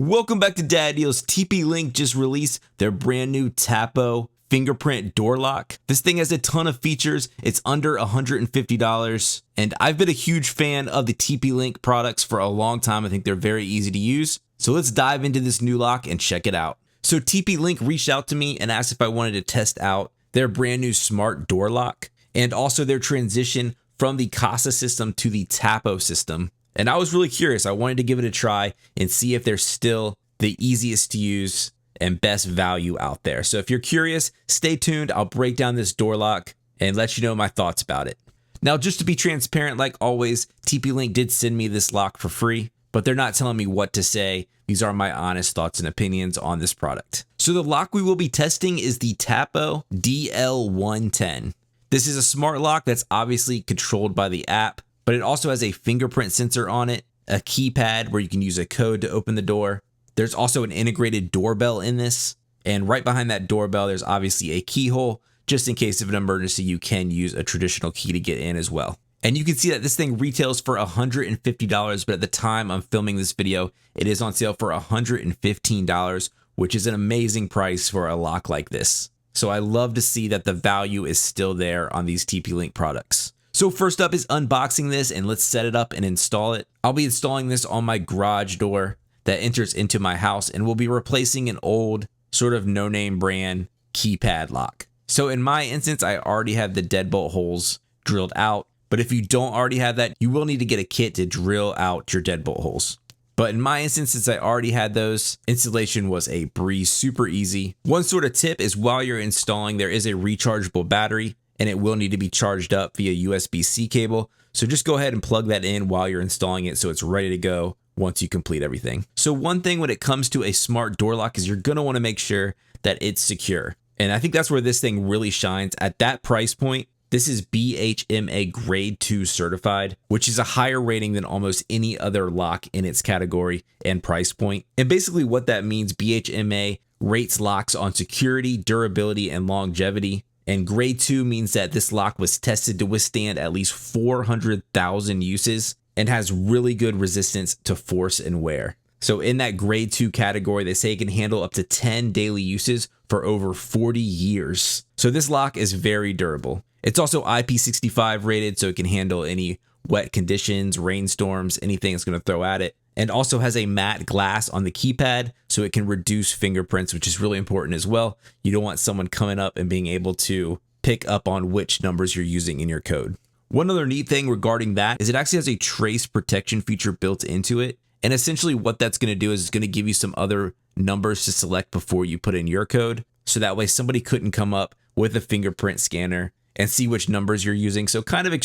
Welcome back to Dad Deals. TP-Link just released their brand new Tapo fingerprint door lock. This thing has a ton of features. It's under $150, and I've been a huge fan of the TP-Link products for a long time. I think they're very easy to use. So let's dive into this new lock and check it out. So TP-Link reached out to me and asked if I wanted to test out their brand new smart door lock and also their transition from the Casa system to the Tapo system. And I was really curious. I wanted to give it a try and see if they're still the easiest to use and best value out there. So if you're curious, stay tuned. I'll break down this door lock and let you know my thoughts about it. Now, just to be transparent, like always, TP-Link did send me this lock for free, but they're not telling me what to say. These are my honest thoughts and opinions on this product. So the lock we will be testing is the Tapo DL110. This is a smart lock that's obviously controlled by the app, but it also has a fingerprint sensor on it, a keypad where you can use a code to open the door. There's also an integrated doorbell in this, and right behind that doorbell, there's obviously a keyhole. Just in case of an emergency, you can use a traditional key to get in as well. And you can see that this thing retails for $150, but at the time I'm filming this video, it is on sale for $115, which is an amazing price for a lock like this. So I love to see that the value is still there on these TP-Link products. So first up is unboxing this, and let's set it up and install it. I'll be installing this on my garage door that enters into my house, and we'll be replacing an old sort of no-name brand keypad lock. So in my instance, I already have the deadbolt holes drilled out, but if you don't already have that, you will need to get a kit to drill out your deadbolt holes. But in my instance, since I already had those, installation was a breeze, super easy. One sort of tip is while you're installing, there is a rechargeable battery, and it will need to be charged up via USB-C cable. So just go ahead and plug that in while you're installing it so it's ready to go once you complete everything. So one thing when it comes to a smart door lock is you're gonna wanna make sure that it's secure. And I think that's where this thing really shines. At that price point, this is BHMA Grade 2 certified, which is a higher rating than almost any other lock in its category and price point. And basically what that means, BHMA rates locks on security, durability, and longevity. And grade 2 means that this lock was tested to withstand at least 400,000 uses and has really good resistance to force and wear. So in that grade 2 category, they say it can handle up to 10 daily uses for over 40 years. So this lock is very durable. It's also IP65 rated, so it can handle any wet conditions, rainstorms, anything it's going to throw at it. And also has a matte glass on the keypad, so it can reduce fingerprints, which is really important as well. You don't want someone coming up and being able to pick up on which numbers you're using in your code. One other neat thing regarding that is it actually has a trace protection feature built into it. And essentially what that's going to do is it's going to give you some other numbers to select before you put in your code. So that way somebody couldn't come up with a fingerprint scanner and see which numbers you're using. So kind of an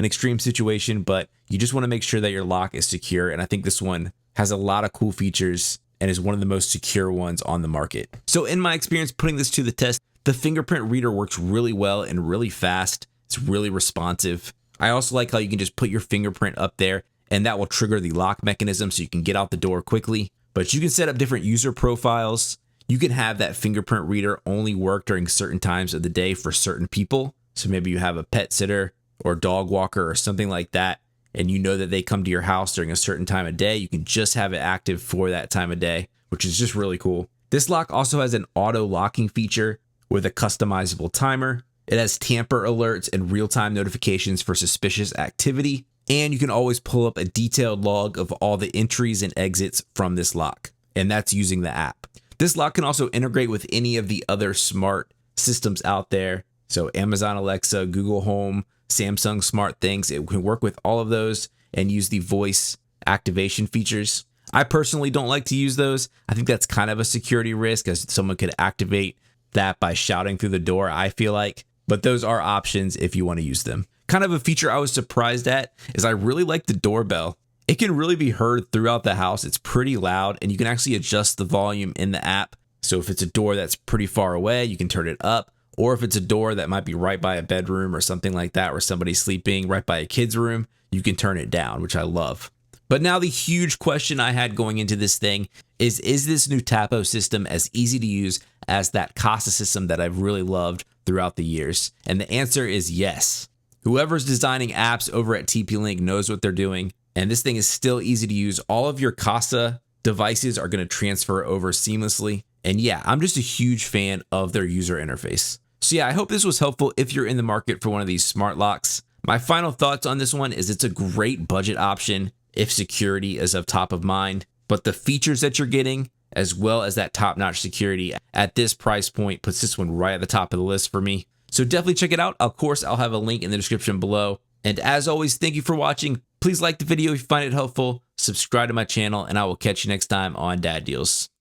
extreme situation, but you just want to make sure that your lock is secure. And I think this one has a lot of cool features and is one of the most secure ones on the market. So in my experience putting this to the test, the fingerprint reader works really well and really fast. It's really responsive. I also like how you can just put your fingerprint up there and that will trigger the lock mechanism so you can get out the door quickly. But you can set up different user profiles. You can have that fingerprint reader only work during certain times of the day for certain people. So maybe you have a pet sitter or dog walker or something like that, and you know that they come to your house during a certain time of day. You can just have it active for that time of day, which is just really cool. This lock also has an auto locking feature with a customizable timer. It has tamper alerts and real-time notifications for suspicious activity. And you can always pull up a detailed log of all the entries and exits from this lock. And that's using the app. This lock can also integrate with any of the other smart systems out there. So Amazon Alexa, Google Home, Samsung Smart Things. It can work with all of those and use the voice activation features. I personally don't like to use those. I think that's kind of a security risk as someone could activate that by shouting through the door, I feel like. But those are options if you want to use them. Kind of a feature I was surprised at is I really like the doorbell. It can really be heard throughout the house. It's pretty loud and you can actually adjust the volume in the app. So if it's a door that's pretty far away, you can turn it up. Or if it's a door that might be right by a bedroom or something like that, where somebody's sleeping right by a kid's room, you can turn it down, which I love. But now the huge question I had going into this thing is this new Tapo system as easy to use as that Casa system that I've really loved throughout the years? And the answer is yes. Whoever's designing apps over at TP-Link knows what they're doing. And this thing is still easy to use. All of your Casa devices are going to transfer over seamlessly. And yeah, I'm just a huge fan of their user interface. So yeah, I hope this was helpful if you're in the market for one of these smart locks. My final thoughts on this one is it's a great budget option if security is of top of mind, but the features that you're getting, as well as that top-notch security at this price point, puts this one right at the top of the list for me. So definitely check it out. Of course, I'll have a link in the description below. And as always, thank you for watching. Please like the video if you find it helpful, subscribe to my channel, and I will catch you next time on Dad Deals.